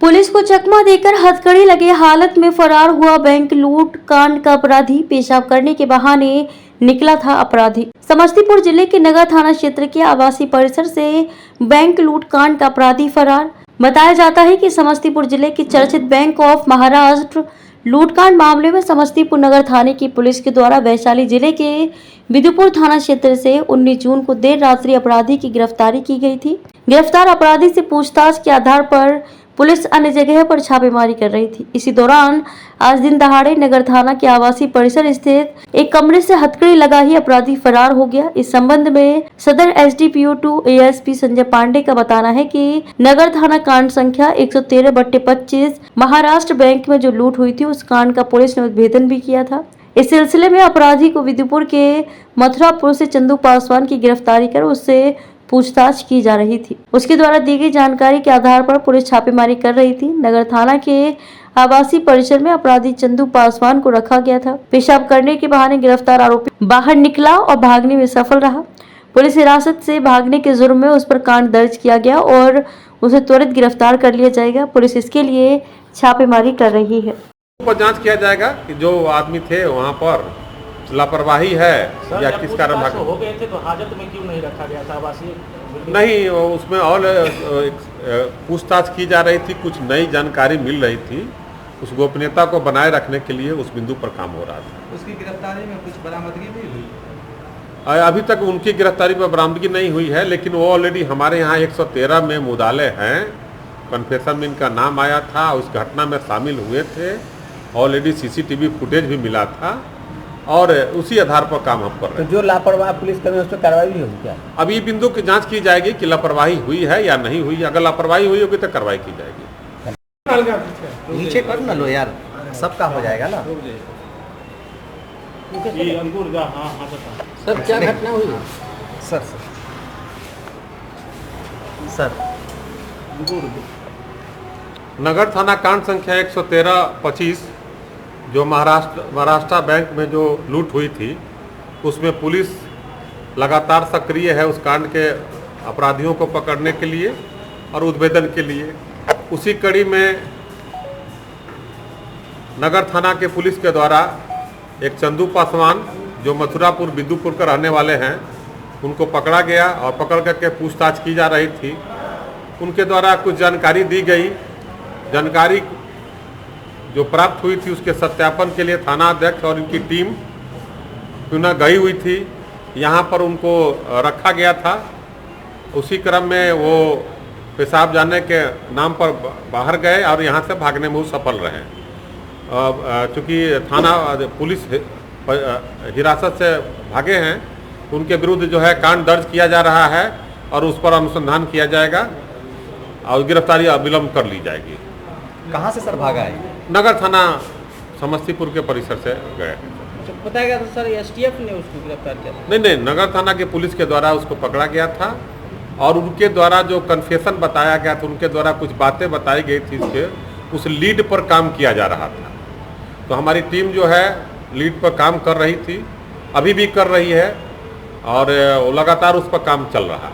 Police को चकमा देकर हथकड़ी लगे हालत में फरार हुआ बैंक लूट कांड का अपराधी पेशाब करने के बहाने निकला था अपराधी। समस्तीपुर जिले के नगर थाना क्षेत्र के आवासीय परिसर से बैंक लूट कांड का अपराधी फरार। बताया जाता है कि समस्तीपुर जिले के चर्चित बैंक ऑफ महाराष्ट्र लूटकांड मामले में समस्तीपुर नगर थाने की पुलिस के द्वारा वैशाली जिले के विदुपुर थाना क्षेत्र से 19 जून को देर रात्रि अपराधी की गिरफ्तारी की गई थी। गिरफ्तार अपराधी से पूछताछ के आधार पर पुलिस अन्य जगह पर छापेमारी कर रही थी। इसी दौरान आज दिन दहाड़े नगर थाना के आवासीय परिसर स्थित एक कमरे से हथकड़ी लगा ही अपराधी फरार हो गया। इस संबंध में सदर एसडीपीओ 2 एएसपी संजय पांडे का बताना है कि नगर थाना कांड संख्या 113/25 महाराष्ट्र बैंक में जो लूट हुई थी उस कांड का पुलिस ने उद्भेदन भी किया था। इस सिलसिले में अपराधी को विदुपुर के मथुरापुर से चंदू पासवान की गिरफ्तारी कर उससे पूछताछ की जा रही थी। उसके द्वारा दी गई जानकारी के आधार पर पुलिस छापेमारी कर रही थी। नगर थाना के आवासीय परिसर में अपराधी चंदू पासवान को रखा गया था। पेशाब करने के बहाने गिरफ्तार आरोपी बाहर निकला और भागने में सफल रहा। पुलिस हिरासत से भागने के जुर्म में उस पर कांड दर्ज किया गया और उसे त्वरित गिरफ्तार कर लिया जाएगा। पुलिस इसके लिए छापेमारी कर रही है। पर जांच किया जाएगा कि जो आदमी थे वहाँ पर लापरवाही है या किस कारण हो गए थे तो हाजत में क्यों नहीं रखा गया था आवासीय? नहीं, उसमें और पूछताछ की जा रही थी, कुछ नई जानकारी मिल रही थी। उस गोपनीयता को बनाए रखने के लिए उस बिंदु पर काम हो रहा था। उसकी गिरफ्तारी में कुछ बरामदगी भी हुई? अभी तक उनकी गिरफ्तारी पर बरामदगी नहीं हुई है, लेकिन वो ऑलरेडी हमारे यहाँ 113 में मुदाले हैं। कन्फेशन में इनका नाम आया था, उस घटना में शामिल हुए थे। ऑलरेडी सीसीटीवी फुटेज भी मिला था और उसी आधार पर काम हम कर रहे हैं। तो जो लापरवाह पुलिसकर्मी उस पर कार्रवाई भी होगी क्या? अब ये बिंदु की जांच की जाएगी कि लापरवाही हुई है या नहीं हुई। अगर लापरवाही हुई होगी तो कार्रवाई की जाएगी। नीचे कर ना लो यार, सबका हो जाएगा ना। सर क्या घटना हुई? सर नगर थाना कांड संख्या 113/25 जो महाराष्ट्र बैंक में जो लूट हुई थी उसमें पुलिस लगातार सक्रिय है उस कांड के अपराधियों को पकड़ने के लिए और उद्भेदन के लिए। उसी कड़ी में नगर थाना के पुलिस के द्वारा एक चंदू पासवान जो मथुरापुर विदुपुर के रहने वाले हैं उनको पकड़ा गया और पकड़ करके पूछताछ की जा रही थी। उनके द्वारा कुछ जानकारी दी गई। जानकारी जो प्राप्त हुई थी उसके सत्यापन के लिए थाना अध्यक्ष और इनकी टीम पुनः गई हुई थी। यहाँ पर उनको रखा गया था। उसी क्रम में वो पेशाब जाने के नाम पर बाहर गए और यहाँ से भागने में वो सफल रहे। चूँकि थाना पुलिस हिरासत से भागे हैं उनके विरुद्ध जो है कांड दर्ज किया जा रहा है और उस पर अनुसंधान किया जाएगा और गिरफ्तारी अविलंब कर ली जाएगी। कहाँ से सर भागा है? नगर थाना समस्तीपुर के परिसर से गए। बताया गया था सर एसटीएफ ने उसको गिरफ्तार किया था? नहीं, नगर थाना के पुलिस के द्वारा उसको पकड़ा गया था और उनके द्वारा जो कन्फेशन बताया गया था, उनके द्वारा कुछ बातें बताई गई थी, इसके उस लीड पर काम किया जा रहा था। तो हमारी टीम जो है लीड पर काम कर रही थी, अभी भी कर रही है और लगातार उस पर काम चल रहा है।